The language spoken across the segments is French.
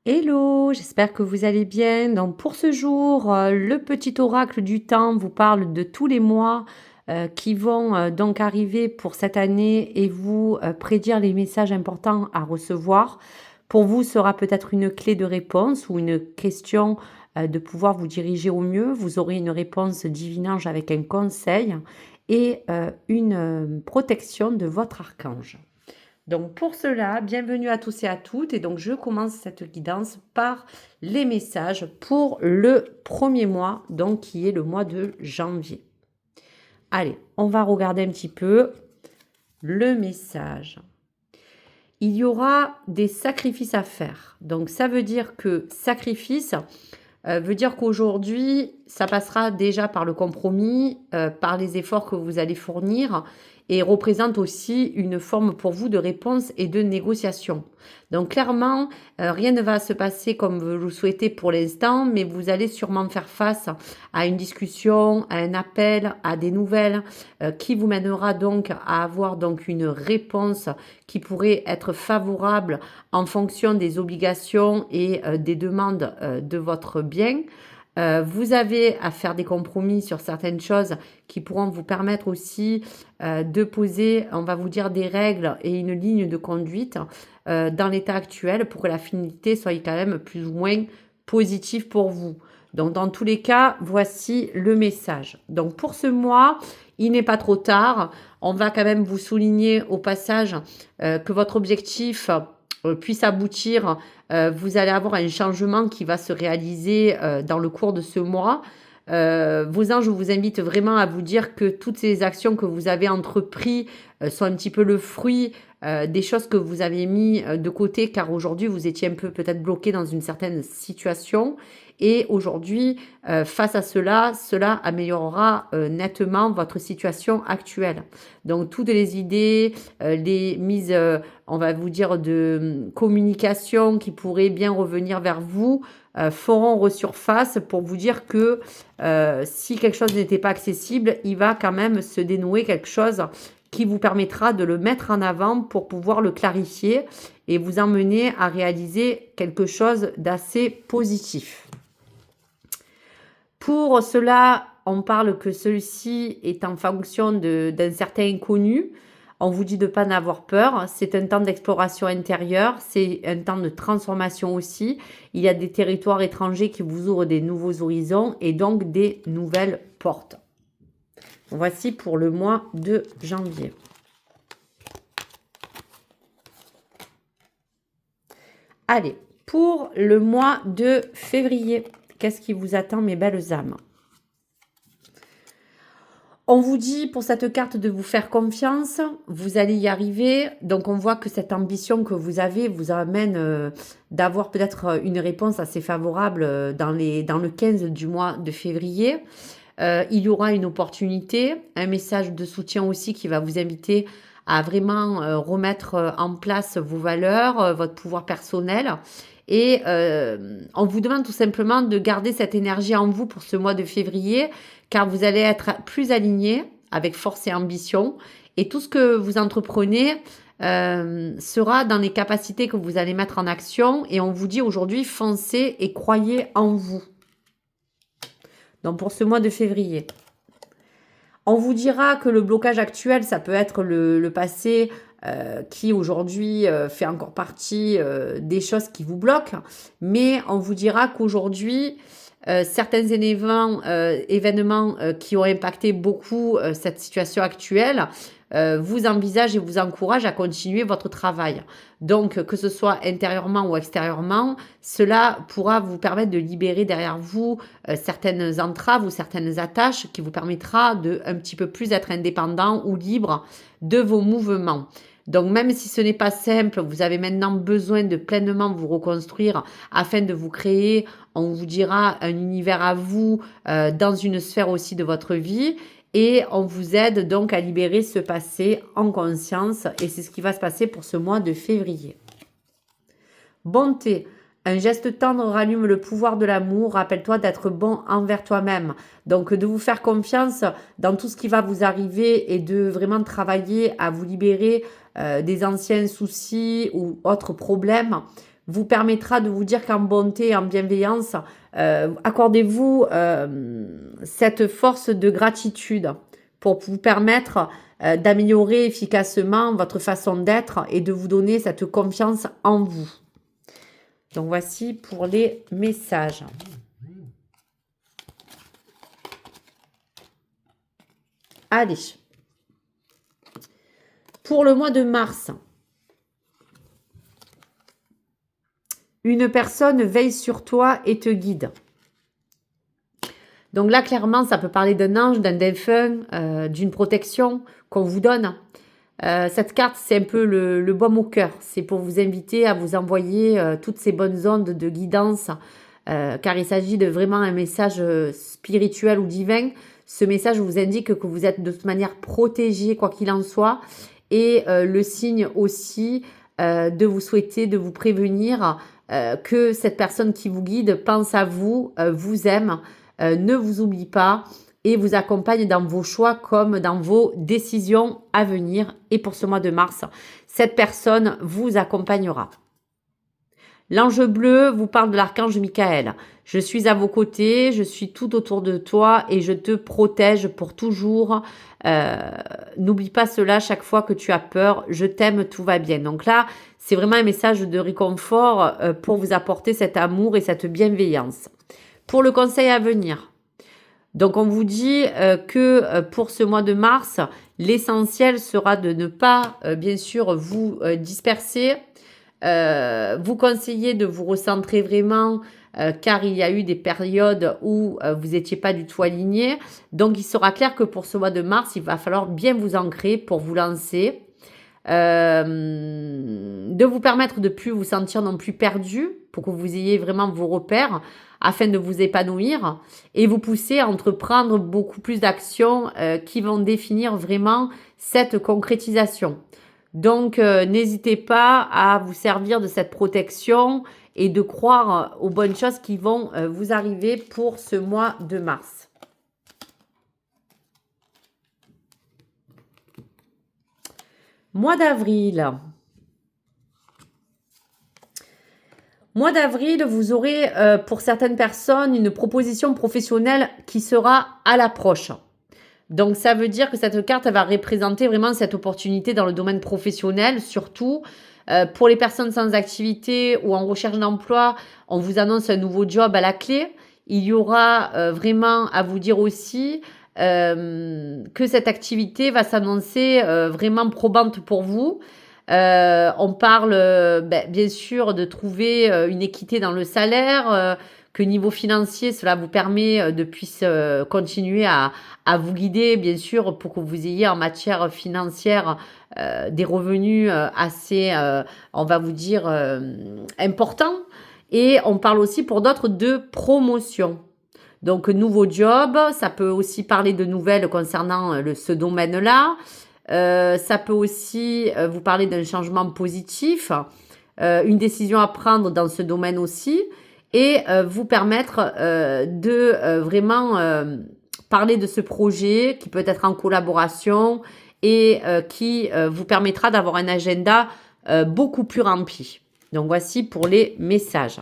Hello, j'espère que vous allez bien. Donc pour ce jour, le petit oracle du temps vous parle de tous les mois qui vont donc arriver pour cette année et vous prédire les messages importants à recevoir. Pour vous, sera peut-être une clé de réponse ou une question de pouvoir vous diriger au mieux. Vous aurez une réponse divinange avec un conseil et une protection de votre archange. Donc pour cela, bienvenue à tous et à toutes. Et donc je commence cette guidance par les messages pour le premier mois, donc qui est le mois de janvier. Allez, on va regarder un petit peu le message. Il y aura des sacrifices à faire. Donc ça veut dire que sacrifice veut dire qu'aujourd'hui, ça passera déjà par le compromis, par les efforts que vous allez fournir et représente aussi une forme pour vous de réponse et de négociation. Donc clairement, rien ne va se passer comme vous le souhaitez pour l'instant, mais vous allez sûrement faire face à une discussion, à un appel, à des nouvelles qui vous mènera donc à avoir donc une réponse qui pourrait être favorable en fonction des obligations et des demandes de votre bien. Vous avez à faire des compromis sur certaines choses qui pourront vous permettre aussi de poser, on va vous dire, des règles et une ligne de conduite dans l'état actuel pour que la finalité soit quand même plus ou moins positive pour vous. Donc, dans tous les cas, voici le message. Donc, pour ce mois, il n'est pas trop tard. On va quand même vous souligner au passage que votre objectif puisse aboutir. Vous allez avoir un changement qui va se réaliser dans le cours de ce mois. Vos anges vous invitent vraiment à vous dire que toutes ces actions que vous avez entreprises sont un petit peu le fruit des choses que vous avez mis de côté, car aujourd'hui vous étiez un peu peut-être bloqué dans une certaine situation. Et aujourd'hui, face à cela, cela améliorera nettement votre situation actuelle. Donc toutes les idées, les mises, on va vous dire, de communication qui pourraient bien revenir vers vous, feront resurface pour vous dire que si quelque chose n'était pas accessible, il va quand même se dénouer quelque chose qui vous permettra de le mettre en avant pour pouvoir le clarifier et vous emmener à réaliser quelque chose d'assez positif. Pour cela, on parle que celui-ci est en fonction d'un certain inconnu. On vous dit de ne pas en avoir peur. C'est un temps d'exploration intérieure. C'est un temps de transformation aussi. Il y a des territoires étrangers qui vous ouvrent des nouveaux horizons et donc des nouvelles portes. Voici pour le mois de janvier. Allez, pour le mois de février, qu'est-ce qui vous attend, mes belles âmes? On vous dit pour cette carte de vous faire confiance, vous allez y arriver. Donc on voit que cette ambition que vous avez vous amène d'avoir peut-être une réponse assez favorable dans le 15 du mois de février. Il y aura une opportunité, un message de soutien aussi qui va vous inviter à vraiment remettre en place vos valeurs, votre pouvoir personnel. Et on vous demande tout simplement de garder cette énergie en vous pour ce mois de février, car vous allez être plus aligné avec force et ambition. Et tout ce que vous entreprenez sera dans les capacités que vous allez mettre en action. Et on vous dit aujourd'hui, foncez et croyez en vous. Donc pour ce mois de février. On vous dira que le blocage actuel, ça peut être le passé qui aujourd'hui fait encore partie des choses qui vous bloquent. Mais on vous dira qu'aujourd'hui, certains événements qui ont impacté beaucoup cette situation actuelle vous envisagent et vous encouragent à continuer votre travail. Donc, que ce soit intérieurement ou extérieurement, cela pourra vous permettre de libérer derrière vous certaines entraves ou certaines attaches qui vous permettra de un petit peu plus être indépendant ou libre de vos mouvements. Donc, même si ce n'est pas simple, vous avez maintenant besoin de pleinement vous reconstruire afin de vous créer, on vous dira, un univers à vous dans une sphère aussi de votre vie. Et on vous aide donc à libérer ce passé en conscience. Et c'est ce qui va se passer pour ce mois de février. Bonté. Un geste tendre rallume le pouvoir de l'amour. Rappelle-toi d'être bon envers toi-même. Donc de vous faire confiance dans tout ce qui va vous arriver et de vraiment travailler à vous libérer des anciens soucis ou autres problèmes vous permettra de vous dire qu'en bonté et en bienveillance, accordez-vous cette force de gratitude pour vous permettre d'améliorer efficacement votre façon d'être et de vous donner cette confiance en vous. Donc voici pour les messages. Allez. Pour le mois de mars, une personne veille sur toi et te guide. Donc là, clairement, ça peut parler d'un ange, d'un défunt, d'une protection qu'on vous donne. Cette carte, c'est un peu le baume au cœur. C'est pour vous inviter à vous envoyer toutes ces bonnes ondes de guidance, car il s'agit de vraiment un message spirituel ou divin. Ce message vous indique que vous êtes de toute manière protégé, quoi qu'il en soit, et le signe aussi de vous souhaiter, de vous prévenir que cette personne qui vous guide pense à vous, vous aime, ne vous oublie pas et vous accompagne dans vos choix comme dans vos décisions à venir. Et pour ce mois de mars, cette personne vous accompagnera. L'ange bleu vous parle de l'archange Michael. Je suis à vos côtés, je suis tout autour de toi et je te protège pour toujours. N'oublie pas cela chaque fois que tu as peur. Je t'aime, tout va bien. Donc là, c'est vraiment un message de réconfort pour vous apporter cet amour et cette bienveillance. Pour le conseil à venir, donc on vous dit que pour ce mois de mars, l'essentiel sera de ne pas, bien sûr, vous disperser. Vous conseillez de vous recentrer vraiment car il y a eu des périodes où vous n'étiez pas du tout aligné. Donc il sera clair que pour ce mois de mars, il va falloir bien vous ancrer pour vous lancer. De vous permettre de plus vous sentir non plus perdu pour que vous ayez vraiment vos repères afin de vous épanouir et vous pousser à entreprendre beaucoup plus d'actions qui vont définir vraiment cette concrétisation. Donc, n'hésitez pas à vous servir de cette protection et de croire aux bonnes choses qui vont vous arriver pour ce mois de mars. Mois d'avril. Mois d'avril, vous aurez pour certaines personnes une proposition professionnelle qui sera à l'approche. Donc, ça veut dire que cette carte elle va représenter vraiment cette opportunité dans le domaine professionnel, surtout pour les personnes sans activité ou en recherche d'emploi. On vous annonce un nouveau job à la clé. Il y aura vraiment à vous dire aussi que cette activité va s'annoncer vraiment probante pour vous. On parle bien sûr de trouver une équité dans le salaire, que niveau financier, cela vous permet de puisse continuer à vous guider, bien sûr, pour que vous ayez en matière financière des revenus assez, on va vous dire, importants. Et on parle aussi pour d'autres de promotion. Donc, nouveau job, ça peut aussi parler de nouvelles concernant ce domaine-là. Ça peut aussi vous parler d'un changement positif, une décision à prendre dans ce domaine aussi, et vous permettre de vraiment parler de ce projet qui peut être en collaboration et qui vous permettra d'avoir un agenda beaucoup plus rempli. Donc, voici pour les messages.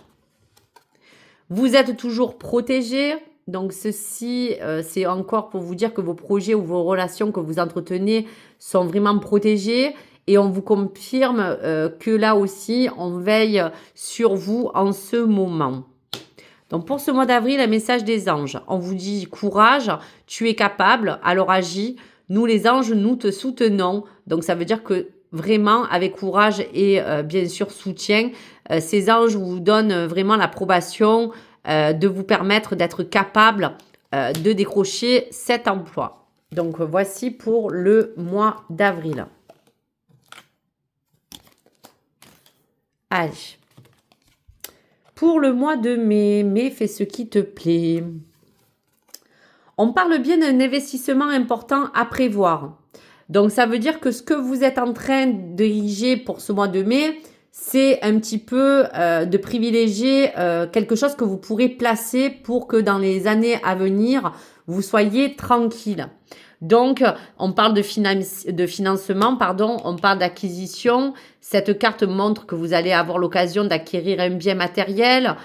Vous êtes toujours protégé. Donc, ceci, c'est encore pour vous dire que vos projets ou vos relations que vous entretenez sont vraiment protégés. Et on vous confirme que là aussi, on veille sur vous en ce moment. Donc, pour ce mois d'avril, un message des anges. On vous dit courage, tu es capable, alors agis. Nous, les anges, nous te soutenons. Donc, ça veut dire que vraiment, avec courage et bien sûr soutien, ces anges vous donnent vraiment l'approbation de vous permettre d'être capable de décrocher cet emploi. Donc, voici pour le mois d'avril. Allez. Pour le mois de mai, mai, fais ce qui te plaît. On parle bien d'un investissement important à prévoir. Donc, ça veut dire que ce que vous êtes en train de diriger pour ce mois de mai, c'est un petit peu de privilégier quelque chose que vous pourrez placer pour que dans les années à venir, vous soyez tranquille. Donc, on parle de financement, pardon, on parle d'acquisition. Cette carte montre que vous allez avoir l'occasion d'acquérir un bien matériel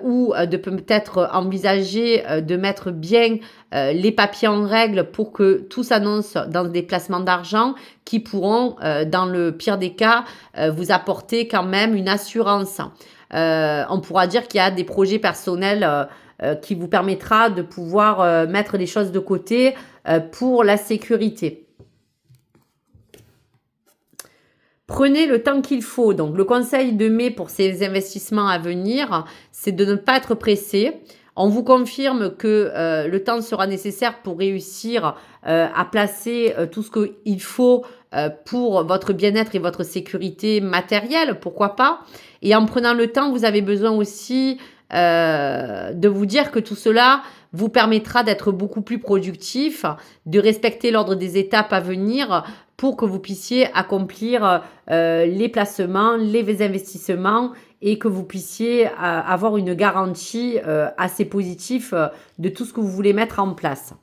ou de peut-être envisager de mettre bien les papiers en règle pour que tout s'annonce dans des placements d'argent qui pourront, dans le pire des cas, vous apporter quand même une assurance. On pourra dire qu'il y a des projets personnels qui vous permettra de pouvoir mettre les choses de côté pour la sécurité. Prenez le temps qu'il faut. Donc, le conseil de mai pour ces investissements à venir, c'est de ne pas être pressé. On vous confirme que le temps sera nécessaire pour réussir à placer tout ce qu'il faut pour votre bien-être et votre sécurité matérielle, pourquoi pas. Et en prenant le temps, vous avez besoin aussi de vous dire que tout cela vous permettra d'être beaucoup plus productif, de respecter l'ordre des étapes à venir pour que vous puissiez accomplir les placements, les investissements et que vous puissiez avoir une garantie assez positive de tout ce que vous voulez mettre en place.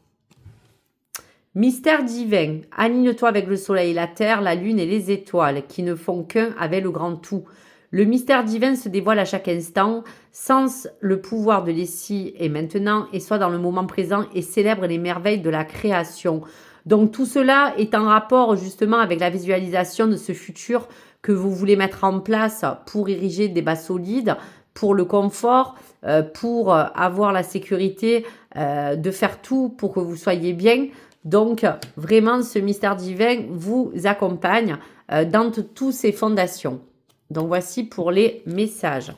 Mystère divin, aligne-toi avec le soleil, la terre, la lune et les étoiles qui ne font qu'un avec le grand tout. Le mystère divin se dévoile à chaque instant, sens le pouvoir de l'ici et maintenant, et soit dans le moment présent et célèbre les merveilles de la création. Donc tout cela est en rapport justement avec la visualisation de ce futur que vous voulez mettre en place pour ériger des bases solides, pour le confort, pour avoir la sécurité, de faire tout pour que vous soyez bien. Donc vraiment ce mystère divin vous accompagne dans toutes ces fondations. Donc, voici pour les messages.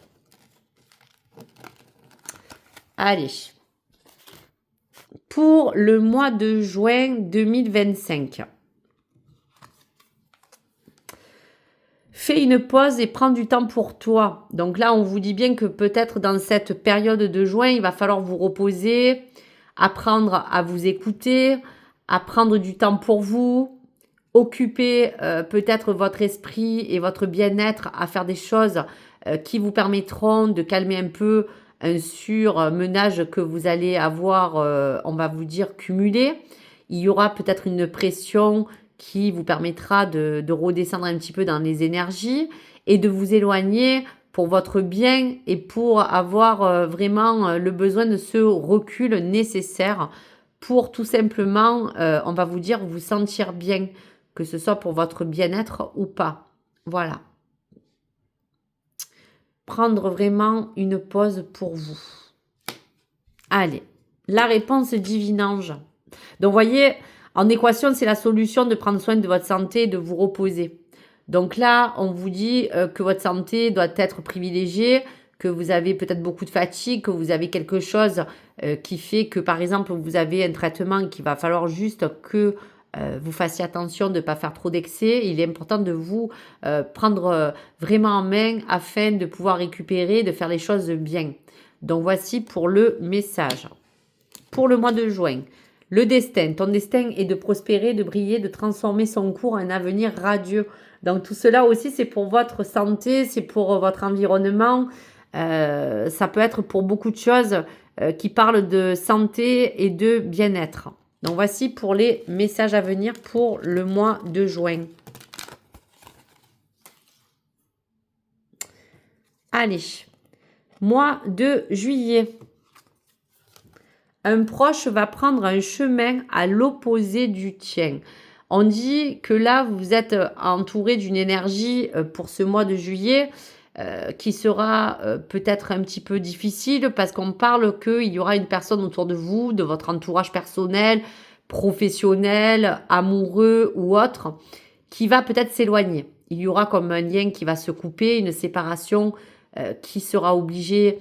Allez. Pour le mois de juin 2025. Fais une pause et prends du temps pour toi. Donc là, on vous dit bien que peut-être dans cette période de juin, il va falloir vous reposer, apprendre à vous écouter, à prendre du temps pour vous, occuper peut-être votre esprit et votre bien-être à faire des choses qui vous permettront de calmer un peu un surmenage que vous allez avoir, on va vous dire, cumulé. Il y aura peut-être une pression qui vous permettra de redescendre un petit peu dans les énergies et de vous éloigner pour votre bien et pour avoir vraiment le besoin de ce recul nécessaire pour tout simplement, on va vous dire, vous sentir bien, que ce soit pour votre bien-être ou pas. Voilà. Prendre vraiment une pause pour vous. Allez, la réponse divine ange. Donc, voyez, en équation, c'est la solution de prendre soin de votre santé et de vous reposer. Donc là, on vous dit que votre santé doit être privilégiée, que vous avez peut-être beaucoup de fatigue, que vous avez quelque chose qui fait que, par exemple, vous avez un traitement qu'il va falloir juste que vous fassiez attention de ne pas faire trop d'excès. Il est important de vous prendre vraiment en main afin de pouvoir récupérer, de faire les choses bien. Donc voici pour le message. Pour le mois de juin, le destin. Ton destin est de prospérer, de briller, de transformer son cours en un avenir radieux. Donc tout cela aussi, c'est pour votre santé, c'est pour votre environnement. Ça peut être pour beaucoup de choses qui parlent de santé et de bien-être. Donc voici pour les messages à venir pour le mois de juin. Allez, mois de juillet. Un proche va prendre un chemin à l'opposé du tien. On dit que là, vous êtes entouré d'une énergie pour ce mois de juillet qui sera peut-être un petit peu difficile parce qu'on parle qu'il y aura une personne autour de vous, de votre entourage personnel, professionnel, amoureux ou autre, qui va peut-être s'éloigner. Il y aura comme un lien qui va se couper, une séparation qui sera obligée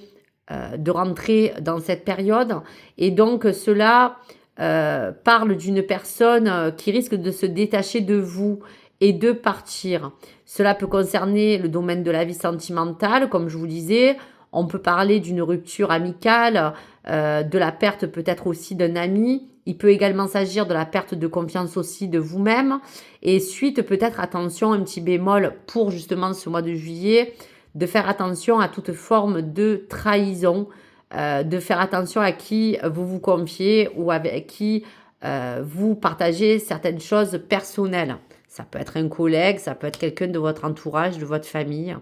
de rentrer dans cette période. Et donc cela parle d'une personne qui risque de se détacher de vous et de partir. Cela peut concerner le domaine de la vie sentimentale, comme je vous disais. On peut parler d'une rupture amicale, de la perte peut-être aussi d'un ami. Il peut également s'agir de la perte de confiance aussi de vous-même. Et suite, peut-être, attention, un petit bémol pour justement ce mois de juillet, de faire attention à toute forme de trahison, de faire attention à qui vous vous confiez ou avec qui vous partagez certaines choses personnelles. Ça peut être un collègue, ça peut être quelqu'un de votre entourage, de votre famille.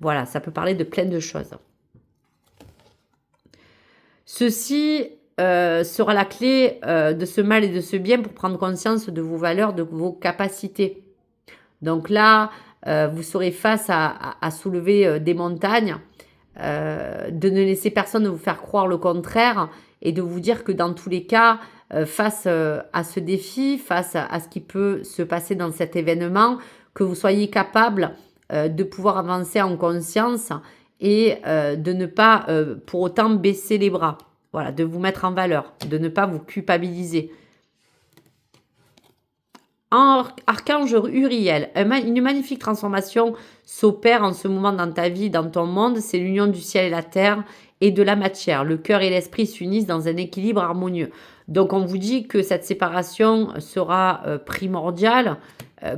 Voilà, ça peut parler de plein de choses. Ceci sera la clé de ce mal et de ce bien pour prendre conscience de vos valeurs, de vos capacités. Donc là, vous serez face à soulever des montagnes, de ne laisser personne vous faire croire le contraire et de vous dire que dans tous les cas, face à ce défi, face à ce qui peut se passer dans cet événement, que vous soyez capable de pouvoir avancer en conscience et de ne pas pour autant baisser les bras. Voilà, de vous mettre en valeur, de ne pas vous culpabiliser. Archange Uriel, une magnifique transformation s'opère en ce moment dans ta vie, dans ton monde. C'est l'union du ciel et la terre et de la matière. Le cœur et l'esprit s'unissent dans un équilibre harmonieux. Donc on vous dit que cette séparation sera primordiale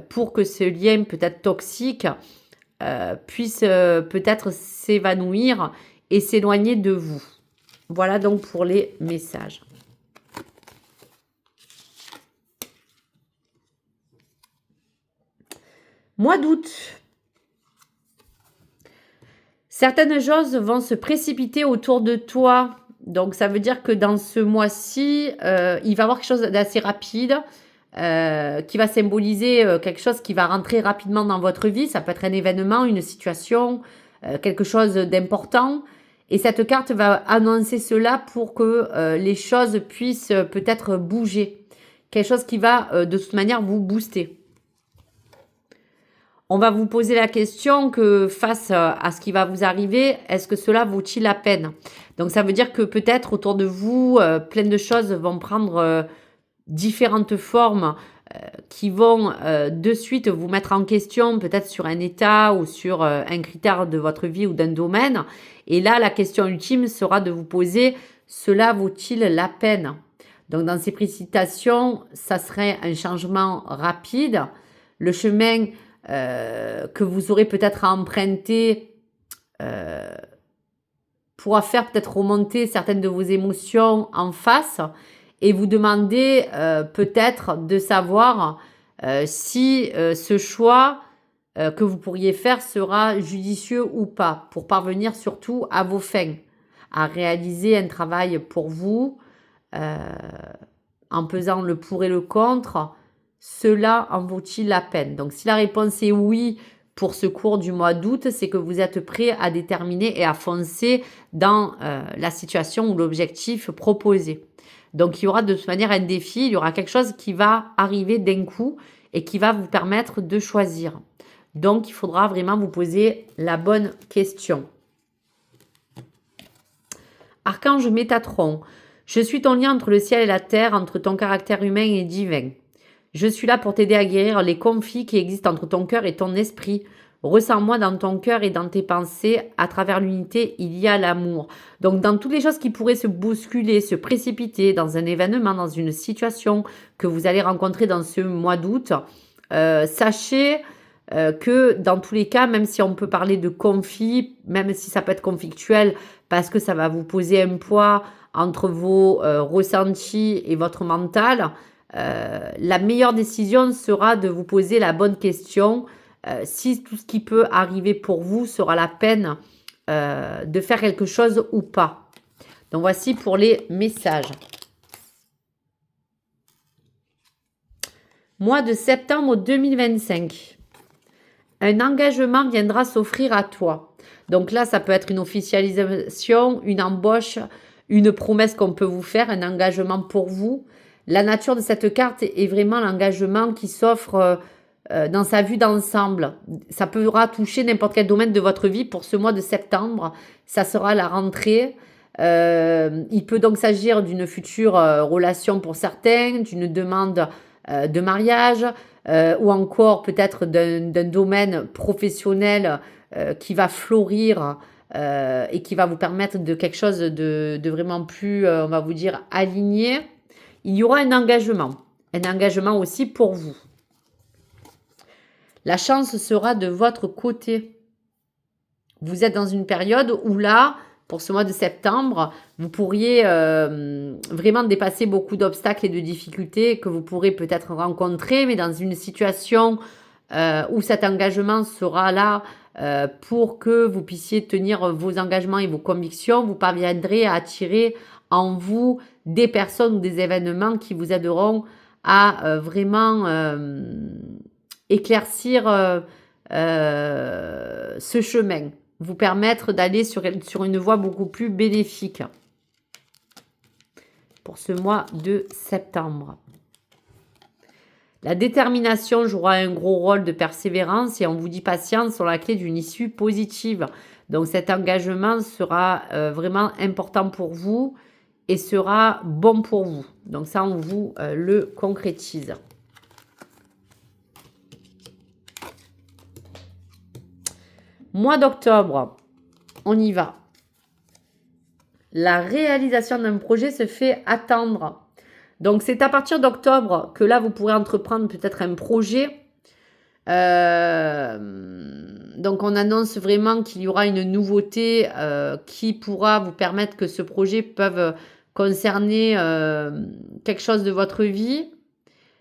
pour que ce lien peut-être toxique puisse peut-être s'évanouir et s'éloigner de vous. Voilà donc pour les messages. Mois d'août. Certaines choses vont se précipiter autour de toi. Donc, ça veut dire que dans ce mois-ci, il va y avoir quelque chose d'assez rapide qui va symboliser quelque chose qui va rentrer rapidement dans votre vie. Ça peut être un événement, une situation, quelque chose d'important. Et cette carte va annoncer cela pour que les choses puissent peut-être bouger. Quelque chose qui va de toute manière vous booster. On va vous poser la question que face à ce qui va vous arriver, est-ce que cela vaut-il la peine? Donc ça veut dire que peut-être autour de vous, plein de choses vont prendre différentes formes qui vont de suite vous mettre en question, peut-être sur un état ou sur un critère de votre vie ou d'un domaine. Et là, la question ultime sera de vous poser, cela vaut-il la peine? Donc dans ces précipitations, ça serait un changement rapide. Le chemin que vous aurez peut-être à emprunter pourra faire peut-être remonter certaines de vos émotions en face et vous demander peut-être de savoir si ce choix que vous pourriez faire sera judicieux ou pas pour parvenir surtout à vos fins, à réaliser un travail pour vous en pesant le pour et le contre. Cela en vaut-il la peine? Donc, si la réponse est oui pour ce cours du mois d'août, c'est que vous êtes prêt à déterminer et à foncer dans la situation ou l'objectif proposé. Donc, il y aura de toute manière un défi, il y aura quelque chose qui va arriver d'un coup et qui va vous permettre de choisir. Donc, il faudra vraiment vous poser la bonne question. Archange Métatron, je suis ton lien entre le ciel et la terre, entre ton caractère humain et divin. Je suis là pour t'aider à guérir les conflits qui existent entre ton cœur et ton esprit. Ressens-moi dans ton cœur et dans tes pensées. À travers l'unité, il y a l'amour. Donc, dans toutes les choses qui pourraient se bousculer, se précipiter dans un événement, dans une situation que vous allez rencontrer dans ce mois d'août, sachez que dans tous les cas, même si on peut parler de conflit, même si ça peut être conflictuel, parce que ça va vous poser un poids entre vos ressentis et votre mental, la meilleure décision sera de vous poser la bonne question si tout ce qui peut arriver pour vous sera la peine de faire quelque chose ou pas. Donc voici pour les messages. Mois de septembre 2025. Un engagement viendra s'offrir à toi. Donc là, ça peut être une officialisation, une embauche, une promesse qu'on peut vous faire, un engagement pour vous. La nature de cette carte est vraiment l'engagement qui s'offre dans sa vue d'ensemble. Ça pourra toucher n'importe quel domaine de votre vie pour ce mois de septembre. Ça sera la rentrée. Il peut donc s'agir d'une future relation pour certains, d'une demande de mariage ou encore peut-être d'un domaine professionnel qui va florir et qui va vous permettre de quelque chose de vraiment plus, on va vous dire, aligné. Il y aura un engagement aussi pour vous. La chance sera de votre côté. Vous êtes dans une période où là, pour ce mois de septembre, vous pourriez vraiment dépasser beaucoup d'obstacles et de difficultés que vous pourrez peut-être rencontrer, mais dans une situation où cet engagement sera là pour que vous puissiez tenir vos engagements et vos convictions, vous parviendrez à attirer en vous des personnes ou des événements qui vous aideront à vraiment éclaircir ce chemin, vous permettre d'aller sur une voie beaucoup plus bénéfique pour ce mois de septembre. La détermination jouera un gros rôle de persévérance et on vous dit patience sur la clé d'une issue positive. Donc cet engagement sera vraiment important pour vous et sera bon pour vous. Donc ça, on vous le concrétise. Mois d'octobre, on y va. La réalisation d'un projet se fait attendre. Donc, c'est à partir d'octobre que là, vous pourrez entreprendre peut-être un projet. Donc, on annonce vraiment qu'il y aura une nouveauté qui pourra vous permettre que ce projet peut concerner quelque chose de votre vie.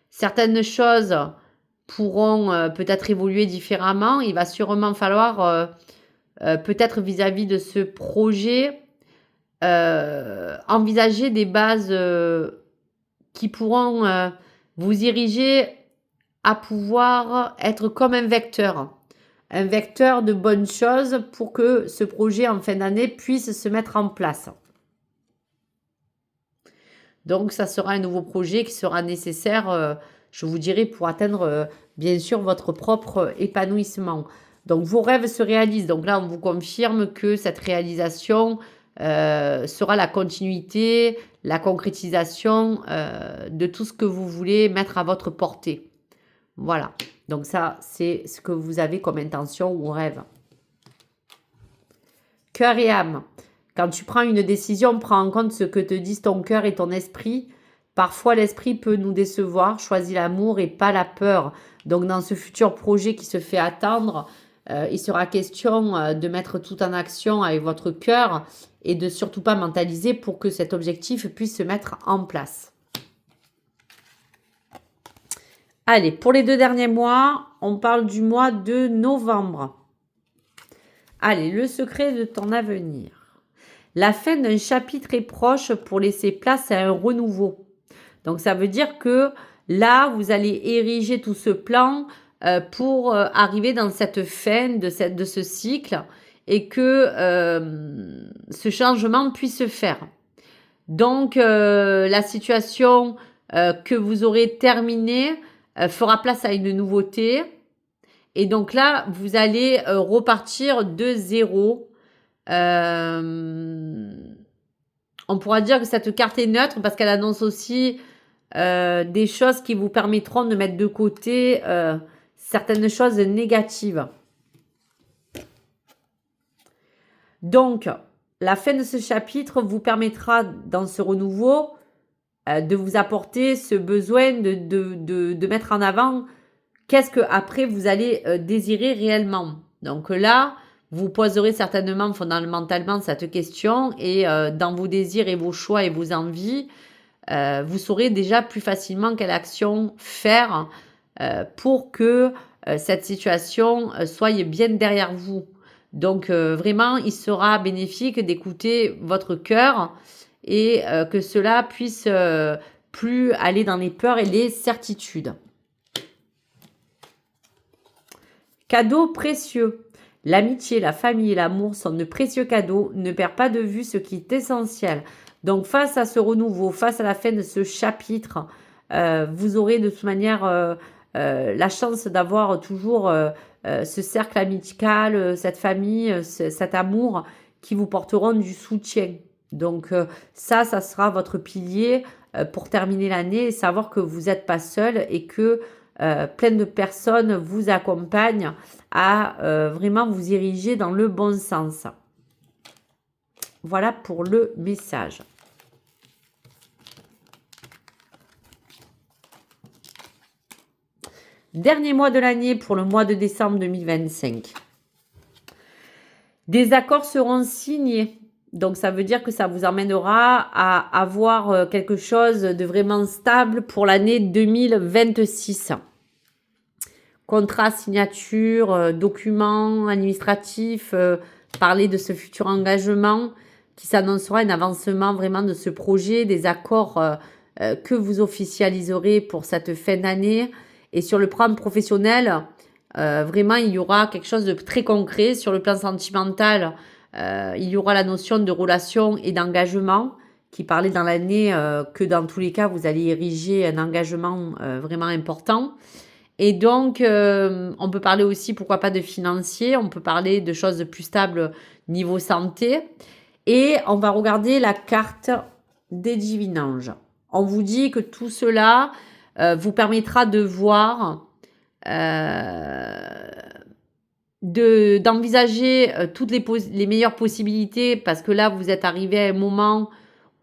Certaines choses pourront peut-être évoluer différemment. Il va sûrement falloir, peut-être vis-à-vis de ce projet, envisager des bases qui pourront vous diriger à pouvoir être comme un vecteur de bonnes choses pour que ce projet en fin d'année puisse se mettre en place. Donc, ça sera un nouveau projet qui sera nécessaire, je vous dirais, pour atteindre, bien sûr, votre propre épanouissement. Donc, vos rêves se réalisent. Donc là, on vous confirme que cette réalisation sera la continuité, la concrétisation de tout ce que vous voulez mettre à votre portée. Voilà. Donc ça, c'est ce que vous avez comme intention ou rêve. Cœur et âme. Quand tu prends une décision, prends en compte ce que te disent ton cœur et ton esprit. Parfois, l'esprit peut nous décevoir. Choisis l'amour et pas la peur. Donc, dans ce futur projet qui se fait attendre, il sera question de mettre tout en action avec votre cœur et de surtout pas mentaliser pour que cet objectif puisse se mettre en place. Allez, pour les 2 derniers mois, on parle du mois de novembre. Allez, le secret de ton avenir. La fin d'un chapitre est proche pour laisser place à un renouveau. Donc, ça veut dire que là, vous allez ériger tout ce plan pour arriver dans cette fin de ce cycle et que ce changement puisse se faire. Donc, la situation que vous aurez terminée fera place à une nouveauté. Et donc là, vous allez repartir de zéro. On pourra dire que cette carte est neutre parce qu'elle annonce aussi des choses qui vous permettront de mettre de côté certaines choses négatives. Donc, la fin de ce chapitre vous permettra dans ce renouveau de vous apporter ce besoin de mettre en avant qu'est-ce que après vous allez désirer réellement. Donc là, vous poserez certainement fondamentalement cette question et dans vos désirs et vos choix et vos envies, vous saurez déjà plus facilement quelle action faire pour que cette situation soit bien derrière vous. Donc vraiment, il sera bénéfique d'écouter votre cœur et que cela puisse plus aller dans les peurs et les certitudes. Cadeaux précieux. L'amitié, la famille et l'amour sont de précieux cadeaux. Ne perds pas de vue ce qui est essentiel. Donc, face à ce renouveau, face à la fin de ce chapitre, vous aurez de toute manière la chance d'avoir toujours ce cercle amical, cette famille, cet amour qui vous porteront du soutien. Donc, ça sera votre pilier pour terminer l'année et savoir que vous n'êtes pas seul et que plein de personnes vous accompagnent à vraiment vous diriger dans le bon sens. Voilà pour le message. Dernier mois de l'année pour le mois de décembre 2025. Des accords seront signés. Donc, ça veut dire que ça vous emmènera à avoir quelque chose de vraiment stable pour l'année 2026. Contrat, signature, documents administratifs, parler de ce futur engagement qui s'annoncera un avancement vraiment de ce projet, des accords que vous officialiserez pour cette fin d'année. Et sur le plan professionnel, vraiment, il y aura quelque chose de très concret. Sur le plan sentimental, il y aura la notion de relation et d'engagement qui parlait dans l'année que dans tous les cas, vous allez ériger un engagement vraiment important. Et donc, on peut parler aussi, pourquoi pas, de financier, on peut parler de choses plus stables niveau santé. Et on va regarder la carte des divinanges. On vous dit que tout cela vous permettra de voir, d'envisager toutes les meilleures possibilités, parce que là, vous êtes arrivé à un moment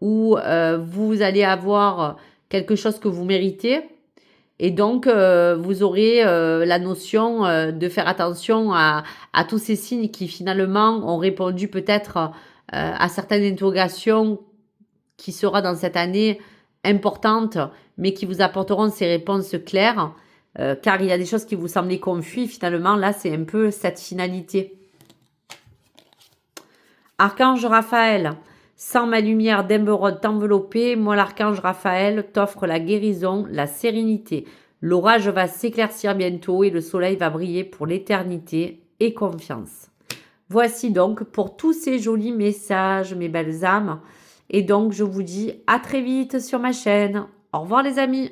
où vous allez avoir quelque chose que vous méritez. Et donc, vous aurez la notion de faire attention à tous ces signes qui finalement ont répondu peut-être à certaines interrogations qui sera dans cette année importante, mais qui vous apporteront ces réponses claires, car il y a des choses qui vous semblaient confuses. Finalement, là, c'est un peu cette finalité. Archange Raphaël, sans ma lumière d'Emberode t'envelopper, moi l'archange Raphaël t'offre la guérison, la sérénité. L'orage va s'éclaircir bientôt et le soleil va briller pour l'éternité. Et confiance. Voici donc pour tous ces jolis messages, mes belles âmes. Et donc, je vous dis à très vite sur ma chaîne. Au revoir les amis.